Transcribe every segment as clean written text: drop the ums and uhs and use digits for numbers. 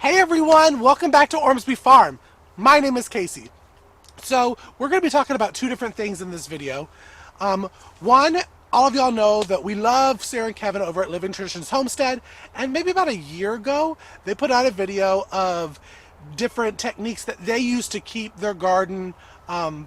Hey everyone, welcome back to Ormsby Farm. My name is Casey. So we're going to be talking about two different things in this video. One, all of y'all know that we love Sarah and Kevin over at Living Traditions Homestead, and maybe about a year ago they put out a video of different techniques that they use to keep their garden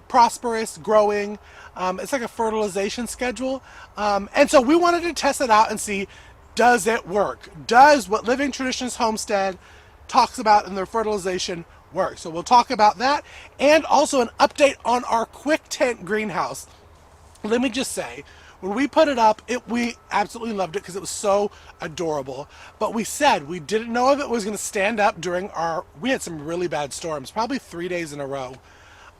prosperous, growing. It's like a fertilization schedule, and so we wanted to test it out and see, does it work? Does what Living Traditions Homestead talks about in their fertilization work? So we'll talk about that, and also an update on our Quictent greenhouse. Let me just say, when we put it up, we absolutely loved it because it was so adorable. But we said we didn't know if it was going to stand up during we had some really bad storms, probably 3 days in a row,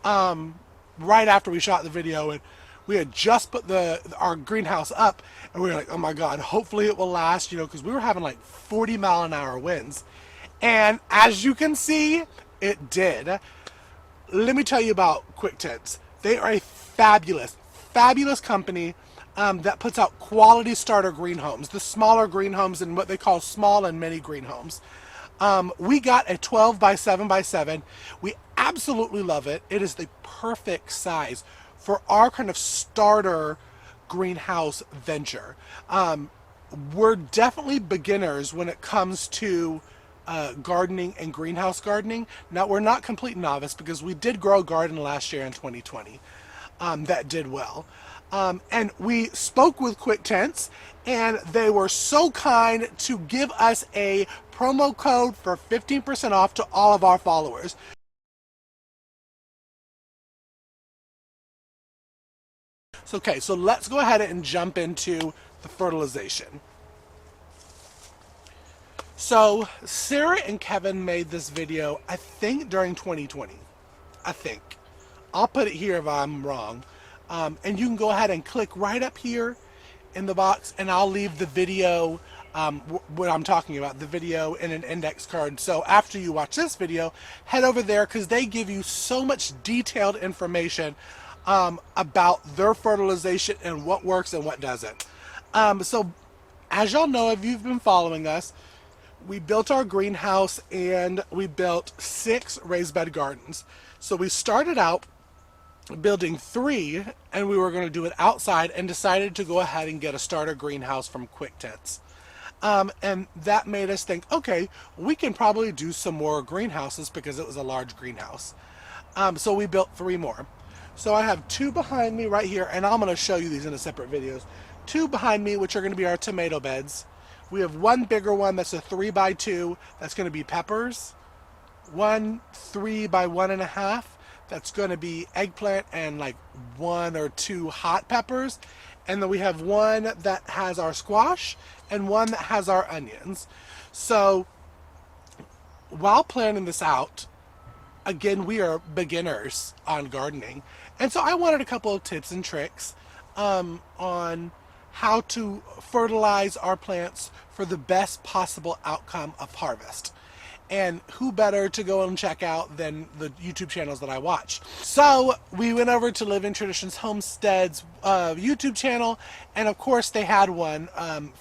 right after we shot the video, and we had just put our greenhouse up, and we were like, oh my God, hopefully it will last, because we were having like 40-mile-an-hour winds. And as you can see, it did. Let me tell you about Quictent. They are a fabulous company that puts out quality starter green homes, the smaller green homes and what they call small and mini green homes. We got a 12 by 7 by 7. We absolutely love it. It is the perfect size for our kind of starter greenhouse venture. We're definitely beginners when it comes to gardening and greenhouse gardening. Now, we're not complete novice because we did grow a garden last year in 2020 that did well. And we spoke with Quictent, and they were so kind to give us a promo code for 15% off to all of our followers. Okay, so let's go ahead and jump into the fertilization. So Sarah and Kevin made this video, I think during 2020. I think. I'll put it here if I'm wrong. And you can go ahead and click right up here in the box, and I'll leave the video, what I'm talking about, the video in an index card. So after you watch this video, head over there because they give you so much detailed information about their fertilization and what works and what doesn't. So as y'all know, if you've been following us, we built our greenhouse and we built 6 raised bed gardens. So we started out building 3, and we were going to do it outside, and decided to go ahead and get a starter greenhouse from Quictent. And that made us think, okay, we can probably do some more greenhouses because it was a large greenhouse. So we built 3 more. So I have 2 behind me right here, and I'm going to show you these in a separate videos. 2 behind me, which are going to be our tomato beds. We have 1 bigger one that's a 3 by 2, that's going to be peppers. 1 3 by 1.5, that's going to be eggplant and like 1 or 2 hot peppers. And then we have 1 that has our squash and 1 that has our onions. So while planning this out, again, we are beginners on gardening. And so I wanted a couple of tips and tricks on how to fertilize our plants for the best possible outcome of harvest. And who better to go and check out than the YouTube channels that I watch. So we went over to Living Traditions Homestead's YouTube channel, and of course they had one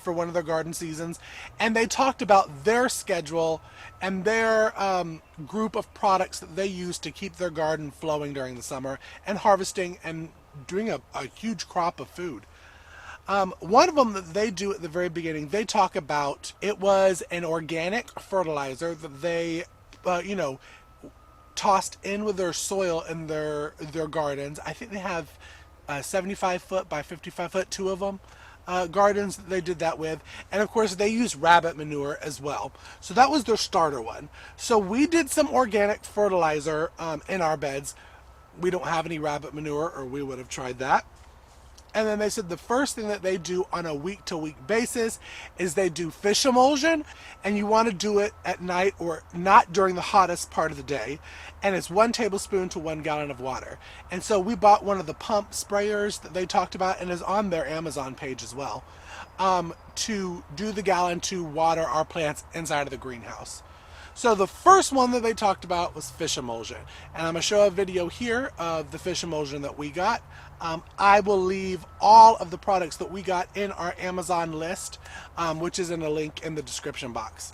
for one of their garden seasons, and they talked about their schedule and their group of products that they use to keep their garden flowing during the summer and harvesting and doing a huge crop of food. One of them that they do at the very beginning, they talk about, it was an organic fertilizer that they, tossed in with their soil in their gardens. I think they have 75-foot by 55-foot, 2 of them, gardens that they did that with. And of course they use rabbit manure as well. So that was their starter one. So we did some organic fertilizer in our beds. We don't have any rabbit manure, or we would have tried that. And then they said the first thing that they do on a week-to-week basis is they do fish emulsion, and you want to do it at night or not during the hottest part of the day. And it's 1 tablespoon to 1 gallon of water. And so we bought one of the pump sprayers that they talked about, and is on their Amazon page as well, to do the gallon to water our plants inside of the greenhouse. So the first one that they talked about was fish emulsion. And I'm going to show a video here of the fish emulsion that we got. I will leave all of the products that we got in our Amazon list, which is in a link in the description box.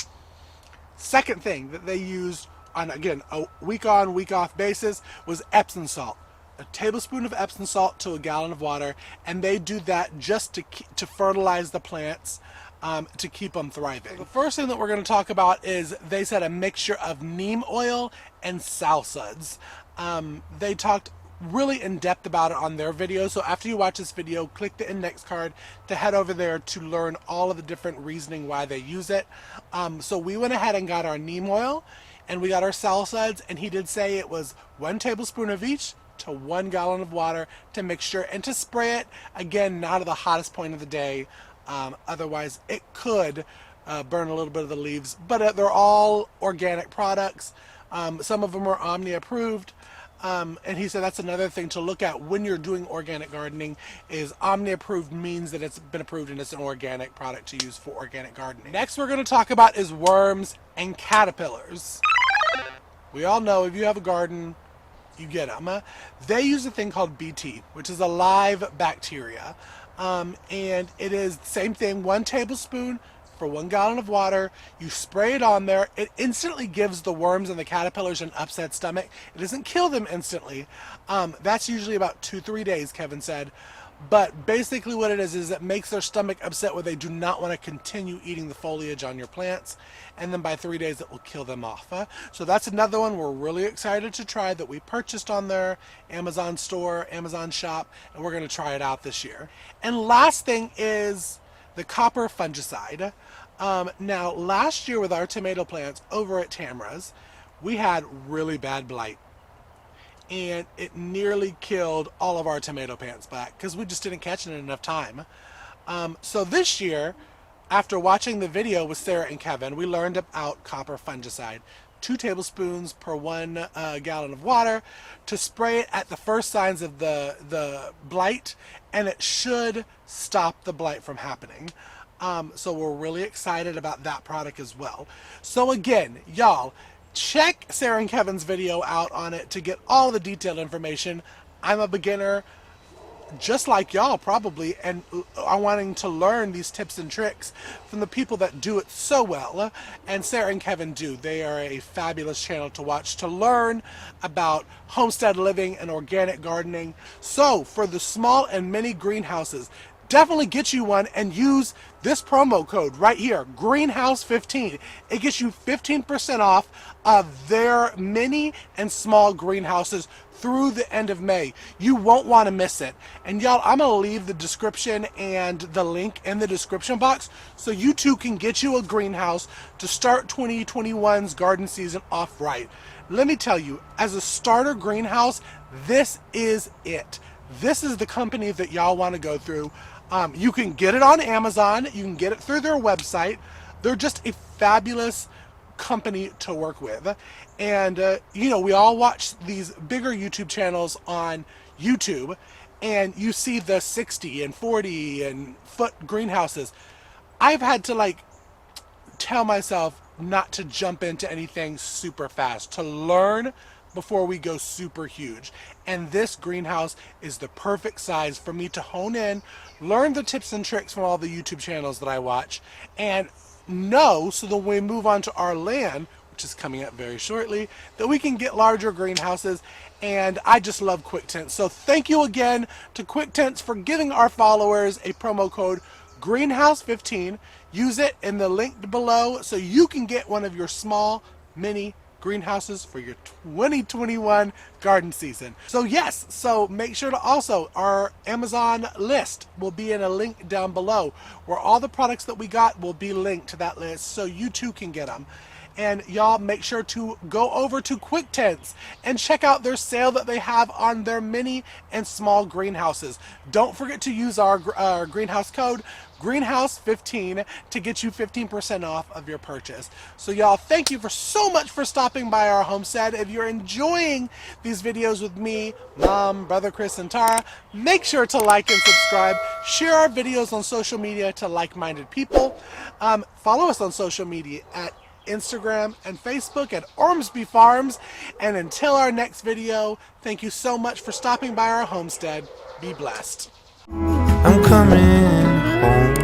Second thing that they used on, again, a week on, week off basis was Epsom salt. A tablespoon of Epsom salt to a gallon of water, and they do that just to fertilize the plants, to keep them thriving. The first thing that we're going to talk about is, they said, a mixture of neem oil and salsuds. They talked really in depth about it on their video, so after you watch this video, click the index card to head over there to learn all of the different reasoning why they use it. So we went ahead and got our neem oil, and we got our salsuds, and he did say it was 1 tablespoon of each to 1 gallon of water to mix sure, and to spray it, again, not at the hottest point of the day, otherwise it could burn a little bit of the leaves, but they're all organic products. Some of them are Omni approved. And he said that's another thing to look at when you're doing organic gardening, is Omni approved means that it's been approved and it's an organic product to use for organic gardening. Next we're going to talk about is worms and caterpillars. We all know if you have a garden, you get them. They use a thing called BT, which is a live bacteria. And it is the same thing, 1 tablespoon for 1 gallon of water. You spray it on there. It instantly gives the worms and the caterpillars an upset stomach. It doesn't kill them instantly. That's usually about 2-3 days, Kevin said. But basically what it is it makes their stomach upset where they do not want to continue eating the foliage on your plants. And then by 3 days it will kill them off. So that's another one we're really excited to try, that we purchased on their Amazon store, Amazon shop, and we're going to try it out this year. And last thing is the copper fungicide. Now last year with our tomato plants over at Tamara's, we had really bad blight. And it nearly killed all of our tomato plants back because we just didn't catch it in enough time. So this year, after watching the video with Sarah and Kevin, we learned about copper fungicide. 2 tablespoons per 1 gallon of water to spray it at the first signs of the blight, and it should stop the blight from happening. So we're really excited about that product as well. So again, y'all, check Sarah and Kevin's video out on it to get all the detailed information. I'm a beginner, just like y'all probably, and are wanting to learn these tips and tricks from the people that do it so well. And Sarah and Kevin do. They are a fabulous channel to watch to learn about homestead living and organic gardening. So for the small and mini greenhouses, definitely get you one and use this promo code right here, Greenhouse15. It gets you 15% off of their mini and small greenhouses through the end of May. You won't want to miss it. And y'all, I'm going to leave the description and the link in the description box so you too can get you a greenhouse to start 2021's garden season off right. Let me tell you, as a starter greenhouse, this is it. This is the company that y'all want to go through. You can get it on Amazon. You can get it through their website. They're just a fabulous company to work with. And, you know, we all watch these bigger YouTube channels on YouTube, and you see the 60 and 40 and foot greenhouses. I've had to tell myself not to jump into anything super fast, to learn before we go super huge. And this greenhouse is the perfect size for me to hone in, learn the tips and tricks from all the YouTube channels that I watch, and know so that when we move on to our land, which is coming up very shortly, that we can get larger greenhouses. And I just love Quictent. So thank you again to Quictent for giving our followers a promo code Greenhouse15. Use it in the link below so you can get one of your small mini greenhouses for your 2021 garden season. So yes, so make sure to also, our Amazon list will be in a link down below where all the products that we got will be linked to that list so you too can get them. And y'all make sure to go over to Quictent and check out their sale that they have on their mini and small greenhouses. Don't forget to use our greenhouse code Greenhouse15 to get you 15% off of your purchase. So y'all, thank you so much for stopping by our homestead. If you're enjoying these videos with me, Mom, Brother Chris, and Tara, make sure to like and subscribe. Share our videos on social media to like-minded people. Follow us on social media at Instagram and Facebook at Ormsby Farms. And until our next video, thank you so much for stopping by our homestead. Be blessed. I'm coming home.